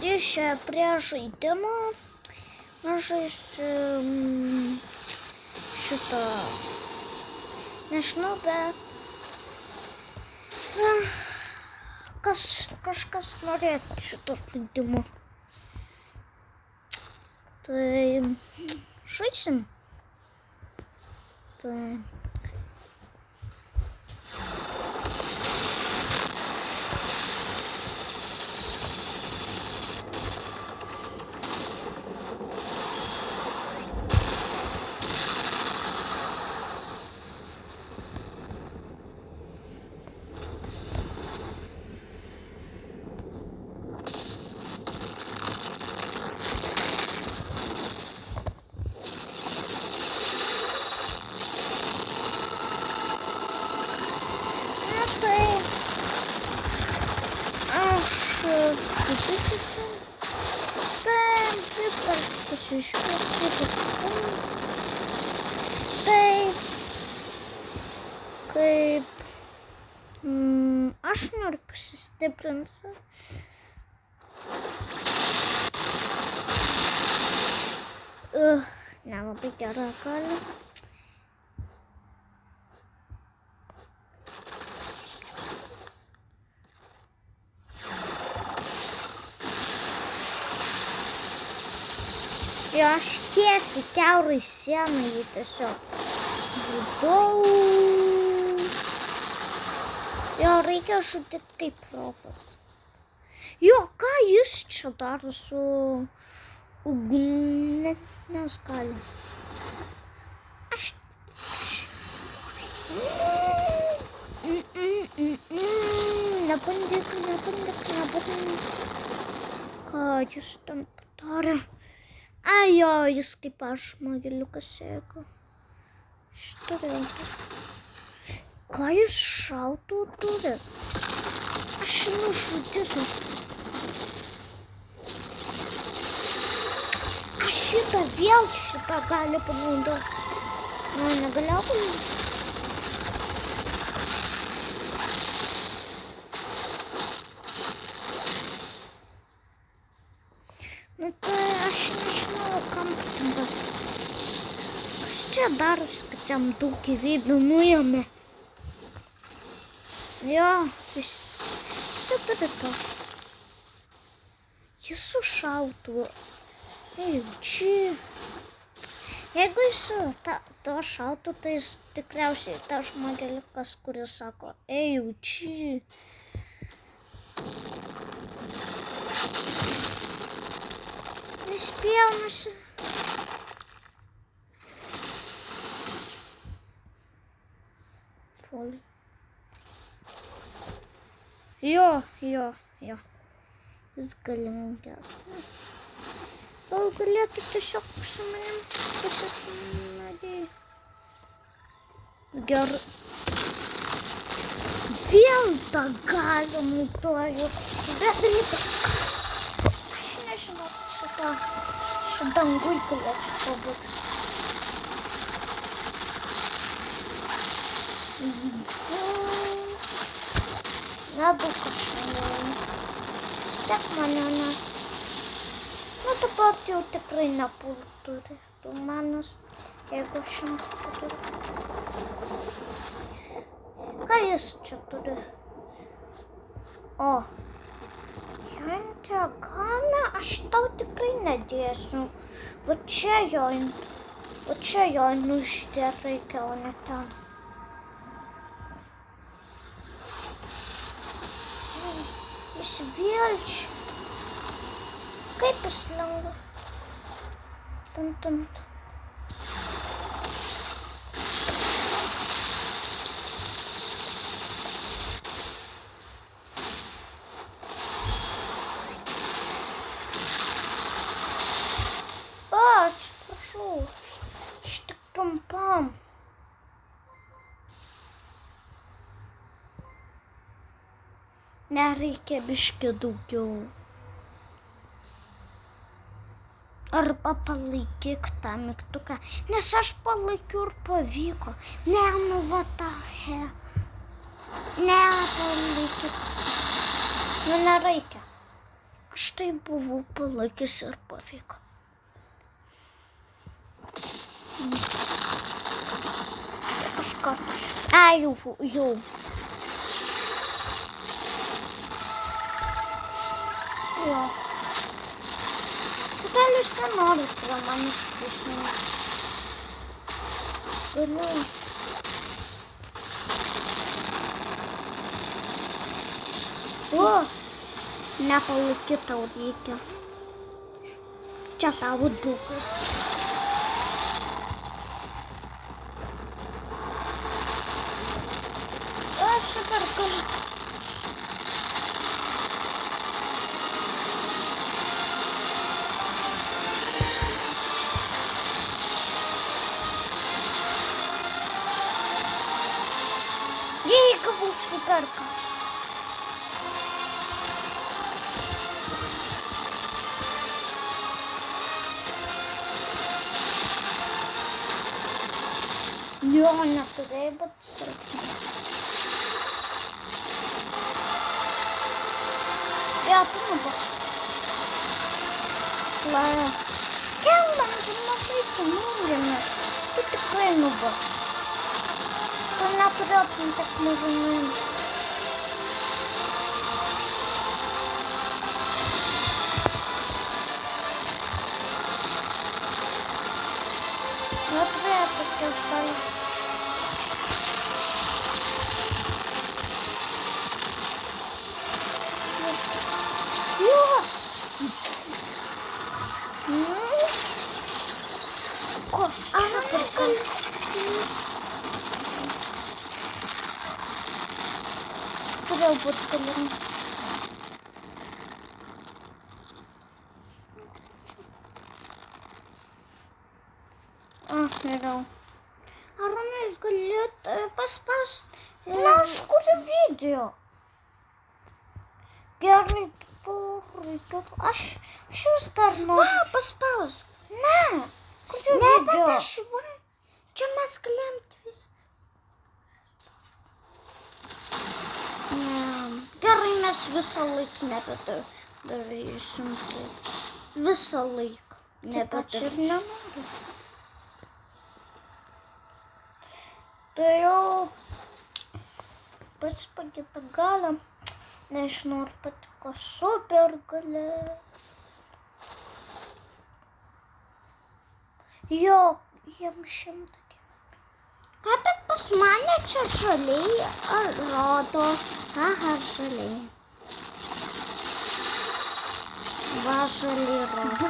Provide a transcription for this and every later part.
grįžę prie žaidimo. Aš žaisiu šitą, nežinau, bet kažkas norėtų šito žaidimo. Tai žaisim. Tai kaip aš noriu pasistiprinti. Nelabai gera gali. Jo, aš tiesiai kiaurai sienai jį tiesiog žudau. Jo, reikia žudyti kaip profas. Jo, ką jis čia daro su ugnies gali? Aš... Nebandyk. Ką jis tam padarė? Jo, jis kaip aš, magiliukas sėko. Šturėtų. Ką jis šautų turi? Aš nužudysiu. Aš šitą gali panaudoti. Negaliu panaudoti. Tai aš nežinau, kam patinka. Kas čia darosi, kad jam daug gyvybių nuėmė? Jo, visi turi tos. Jis su šautuvu. Čia. Jeigu jis to šautų, tai jis tikriausiai tas žmogeliukas, kuris sako, čia. Spjaunasi. Poli. Jo. Jis galingesnis. Gal galėtų tiesiog su manim pasisnadėti. Gerai. Vėl tą galią naudoju. Bet reikia. Aš nežinau. Dangui galėčiau pabūti. Nedaug aš norėjau. Stek mane, dabar jau tikrai nepultų manas, jeigu aš šimtą paturiu. Ką jis čia turi? Gali, aš tau tikrai nedėsiu. Va čia jo nuždėt reikia, o ne ten. Jis vėl čia. Kaip jis lengva? Tant. Trumpam. Nereikia biškį daugiau. Arba palaikyk tą mygtuką, nes aš palaikiu ir pavyko. Ne, palaikyk. Nereikia. Aš tai buvau palaikęs ir pavyko. Kažkart. Jau. Jo. Gal jūs nenorit prie manęs prisijungti? Galiu. O, nepalaikyt tau reikia. Čia tavo dukas. Aš dabar galiu. Jeigu bus superka. Jo, neturėjai, bet silpnai. Ja, tu nubas. Slaja. Keliams mes reikia nūrime. Tu tikrai nubas. Tu neturėtum tik mažumai. Neturėtų tokios dalis. Jos! Kas čia pirkam? Turėjau būt galim. Geriau. Arūnai, galėt paspaust? Na, aš kuriu video. Gerai, aš vis dar noriu. Va, paspausk. Ne, kuriu video. Ne, bet aš va. Čia mes galėjom vis. Gerai, mes visą laiką nebedarysim taip. Visą laiką nebedarysim. Ir nenoriu. Tai jau pasipagėta galą. Nežinau, ar patiko super galė. Jo, jiems 100. Ką, bet pas mane čia žaliai rodo. Aha, žaliai. Va, žaliai rodo.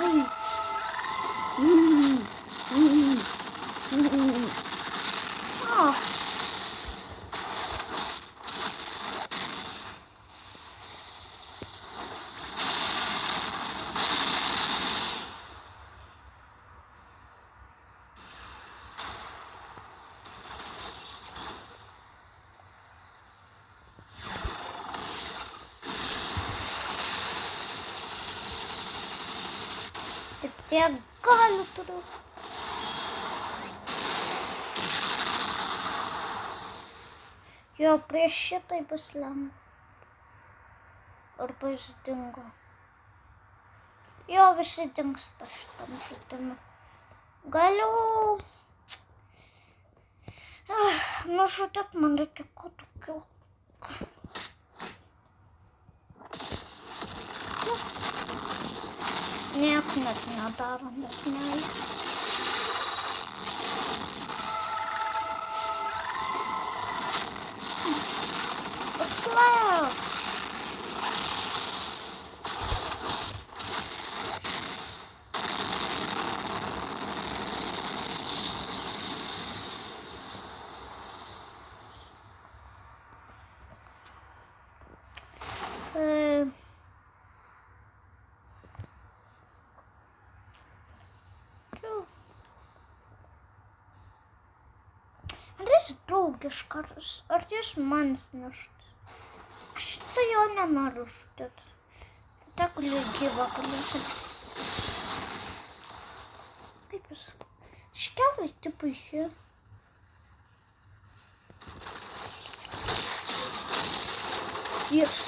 O. Tik tiek galiu turiu. Jo, prieš šitai bus lengva. Arba jis dingo. Jo, visi dingsta šitam žaidime. Galiu... Nužudėt man reikia kuo daugiau. Niek net nedaro, net neįs. Slap! Draugiškas, ar jis manis neštas? Aš tai jo nenoriu žudėt. Tegu gyva galėtų. Kaip jis? Škiaurai tipai jie. Yes.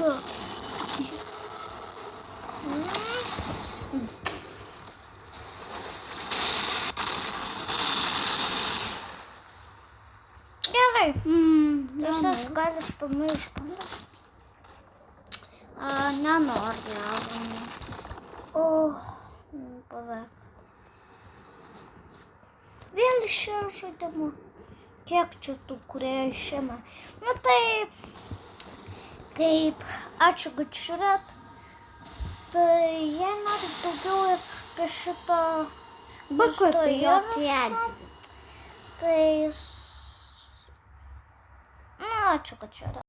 Ką? Gerai. Visas galis pamiršti. Nenoriu jaudinį. O, palauk. Vėl šio žaidimo. Kiek čia tų, kurie išėmė? Nu tai, kaip ačiū, kad žiūrėt. Tai jei norit daugiau apie šitą Bakutį. tai... Nu, ačiū, kad žiūrėt.